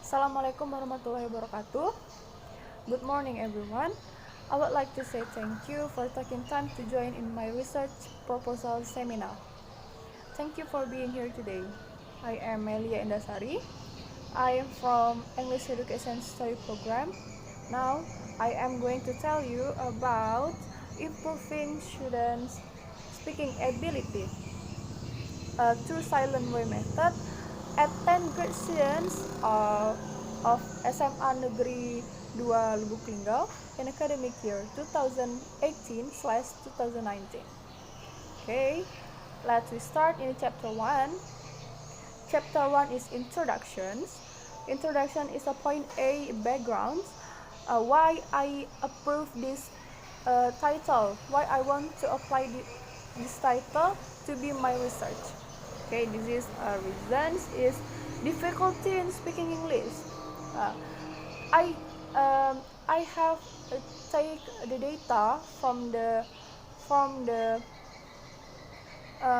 Assalamualaikum warahmatullahi wabarakatuh. Good morning everyone. I would like to say thank you for taking time to join in my research proposal seminar. Thank you for being here today. I am Melia Indah Sari. I am from English Education Study Program. Now I am going to tell you about improving students' speaking ability through silent way method at 10th grade students of SMA Negeri 2 Lubuk Linggau in academic year 2018/2019. Okay, let's start in chapter 1. Chapter 1 is introductions. Introduction is a point A background. Why I approve this title, why I want to apply this title to be my research. Okay, this is reasons is difficulty in speaking English. I have take the data from the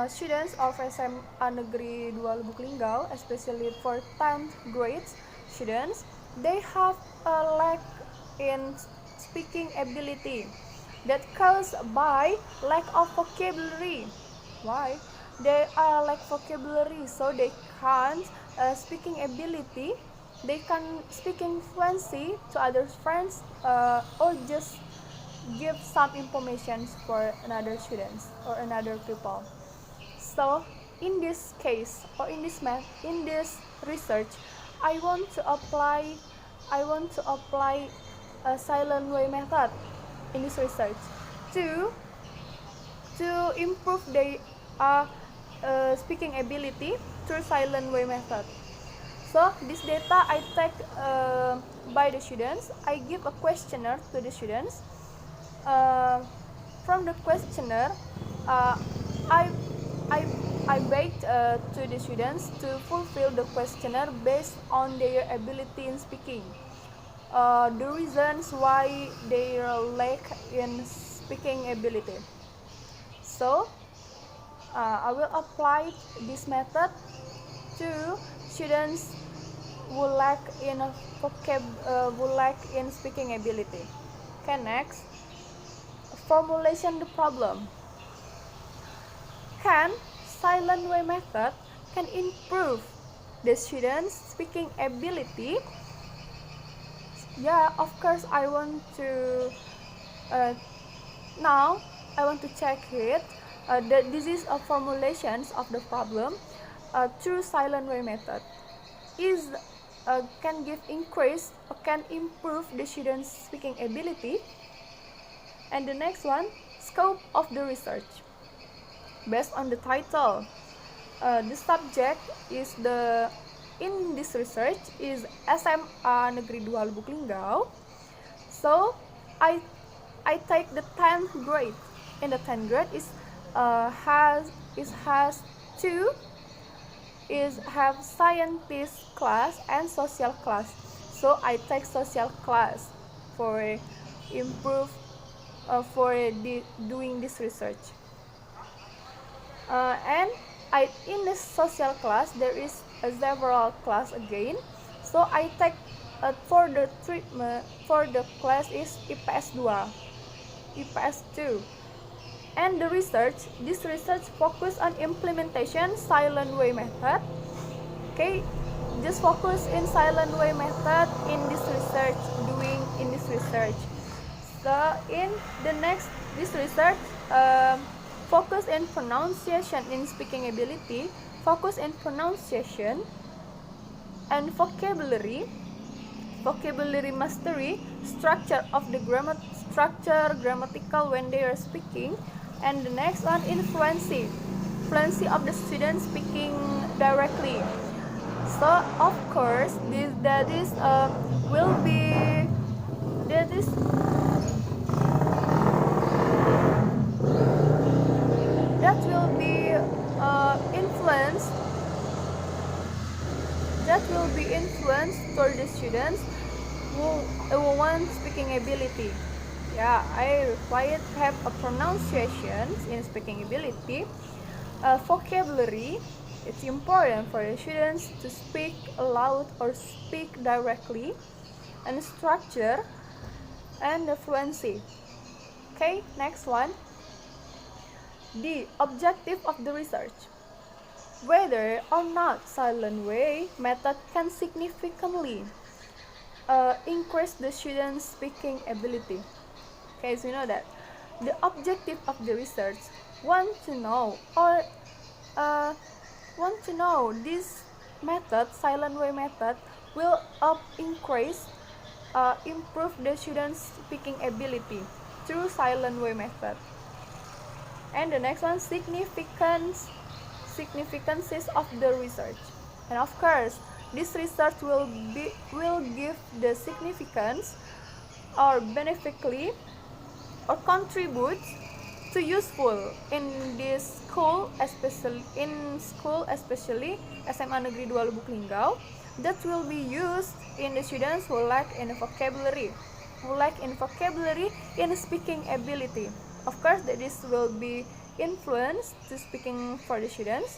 students of SMA Negeri 2 Lubuk Linggau, especially for 10th grade students. They have a lack in speaking ability that caused by lack of vocabulary. Why? They are lack vocabulary, so they can't speaking ability. They can speaking fluency to other friends or just give some information for another students or another people. So in this case or in this research, I want to apply a silent way method in this research to improve their speaking ability through silent way method. So this data I take by the students. I give a questionnaire to the students. From the questionnaire, I begged to the students to fulfill the questionnaire based on their ability in speaking. The reasons why they lack in speaking ability. So I will apply this method to students who lack in speaking ability. Okay, next, formulation the problem. Can silent way method can improve the students' speaking ability? Yeah, of course I want to now I want to check it. This is a formulations of the problem through silent way method is can give increase or can improve the students' speaking ability. And the next one, scope of the research. Based on the title, the subject is in this research is SMA Negeri 2 Lubuk Linggau. So I take the 10th grade. In the 10th grade have scientist class and social class. So I take social class for improve doing this research. And in this social class there is several class again. So I take for the class is IPS 2, IPS 2. And this research focus on implementation silent way method. Okay, just focus in silent way method in this research, So in the next, this research focus in pronunciation in speaking ability, focus in pronunciation and vocabulary mastery, structure of the grammatical when they are speaking. And the next one, fluency of the students speaking directly. So of course that will be influenced for the students who want speaking ability. Yeah, I require to have a pronunciation in speaking ability, vocabulary It's important for the students to speak aloud or speak directly, and structure and the fluency. Okay, next one. The objective of the research. Whether or not silent way method can significantly increase the student's speaking ability. Okay, so you know that the objective of the research want to know this method, silent way method, will improve the student's speaking ability through silent way method. And the next one, significances of the research. And of course, this research will give the significance or beneficially or contribute to useful in this school, especially SMA Negeri 2 Lubuk Linggau, that will be used in the students who lack in vocabulary in speaking ability. Of course, that this will be influenced to speaking for the students.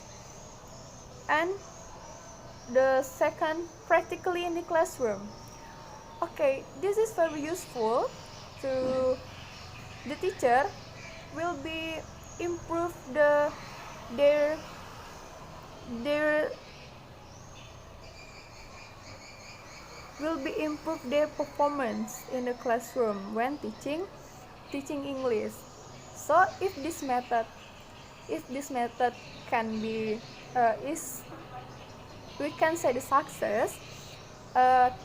And the second, practically in the classroom. Okay, this is very useful to the teacher, will be improve their performance in the classroom when teaching English. So if this method can be we can say the success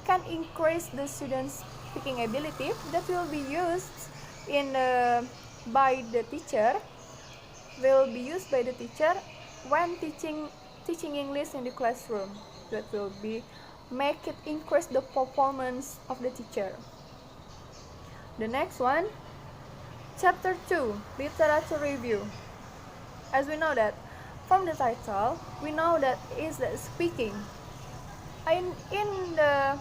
can increase the students' speaking ability, that will be used by the teacher when teaching English in the classroom. That will be make it increase the performance of the teacher. The next one, chapter 2, literature review. As we know that from the title, we know that is the speaking. In the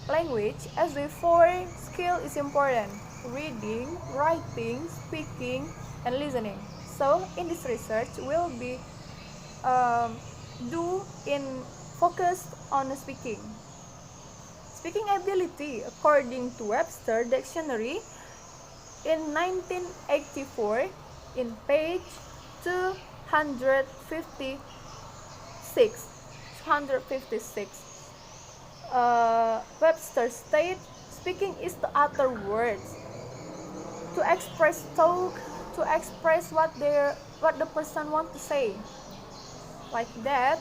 language, as before, skill is important: reading, writing, speaking, and listening. So in this research, will be focused on speaking. Speaking ability, according to Webster Dictionary, in 1984, in page 256, Webster states, speaking is to utter words, to express talk, to express what the person want to say, like that.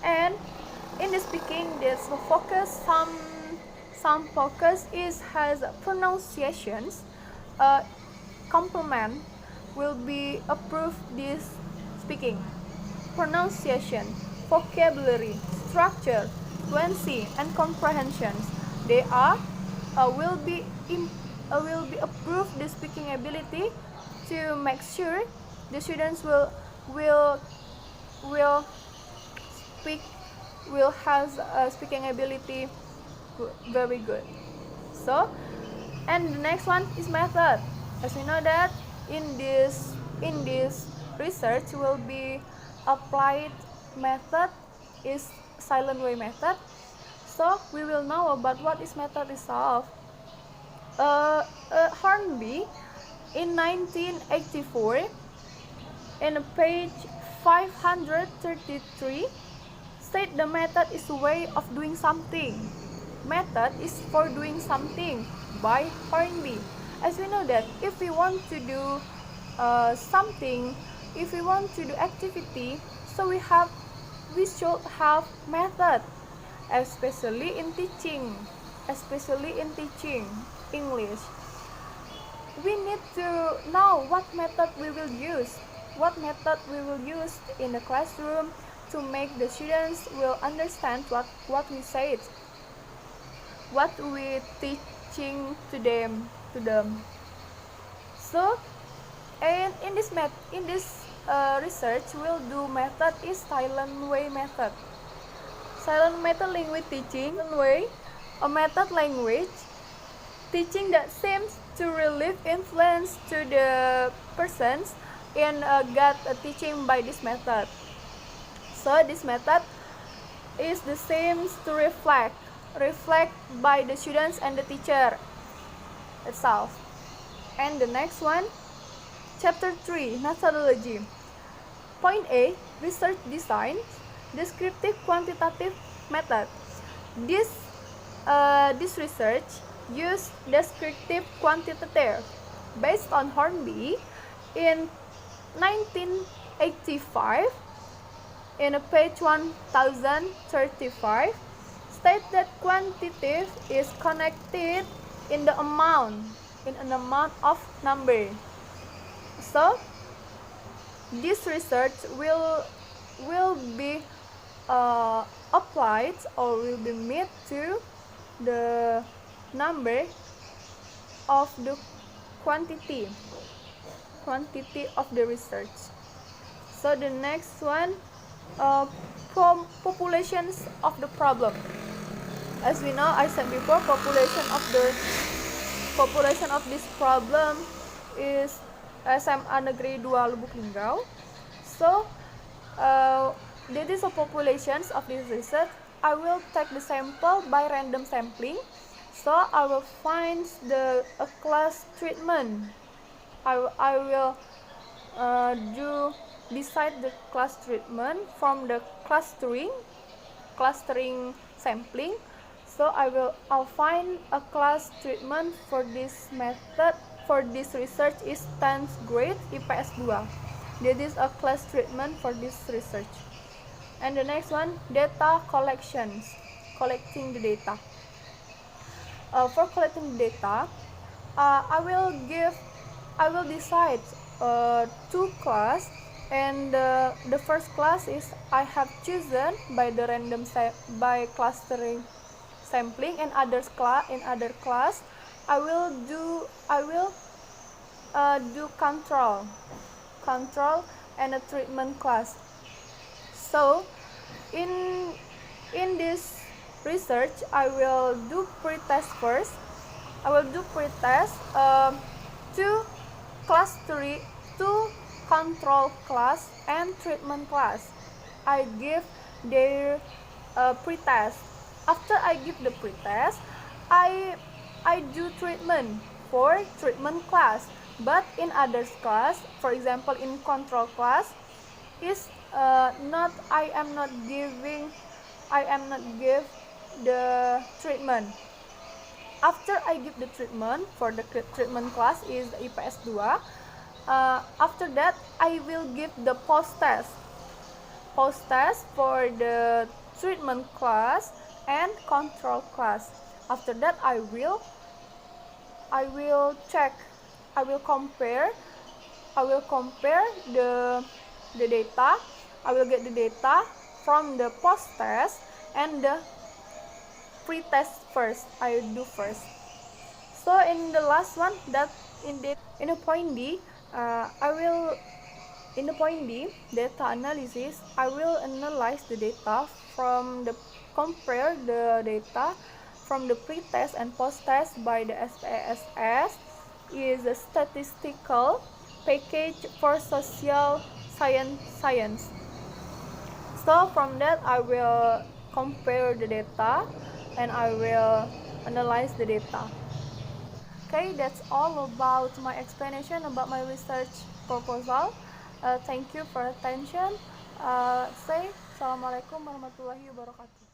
And in the speaking, there's a focus. Some focus has pronunciations. Complement will be approved this speaking. Pronunciation, vocabulary, structure, fluency, and comprehensions. They will be approved the speaking ability to make sure the students will have speaking ability very good. So, and the next one is method. As we know that in this research will be applied method is silent way method. So we will know about what is method itself. Hornby in 1984 in page 533 state the method is a way of doing something. Method is for doing something by Hornby. As we know that if we want to do something, if we want to do activity, so we should have method, especially in teaching English. We need to know what method we will use in the classroom to make the students will understand what we said, what we teaching to them. So, and in this research, we'll do method is silent way method. Silent method language teaching way, a method language teaching that seems to relieve influence to the persons in get a teaching by this method. So this method is the same to reflect by the students and the teacher itself. And the next one, chapter 3, methodology. Point A, research design, descriptive quantitative method. This research use descriptive quantitative based on Hornby in 1985 in page 1035 state that quantitative is connected in an amount of number. So this research will be applied or will be made to the number of the quantity of the research. So the next one, populations of the problem. As we know, I said before, population of this problem is SMA Negeri 2 Lubuk Linggau. So that is the populations of this research. I will take the sample by random sampling. So I will find a class treatment. I will decide the class treatment from the clustering sampling. So I'll find a class treatment for this method. For this research is 10th grade IPS 2. That is a class treatment for this research. And the next one, data collections, collecting the data. For collecting the data, I will decide two class, and the first class is I have chosen by the by clustering sampling, and in other class I will do control and a treatment class. So in this research, I will do pretest first. I will do pretest two control class and treatment class. I give their pretest. After I give the pretest, I do treatment for treatment class. But in others class, for example in control class, is I am not give the treatment. After I give the treatment for the treatment class is IPS 2. After that I will give the post test for the treatment class and control class. After that I will compare the data. I will get the data from the post test and the pre-test first. I do first. So in the last one, that in the point D, in the point D, data analysis, I will analyze the data compare the data from the pre-test and post-test by the SPSS is a statistical package for social science. So from that I will compare the data and I will analyze the data. Okay, that's all about my explanation about my research proposal. Thank you for attention. Assalamualaikum warahmatullahi wabarakatuh.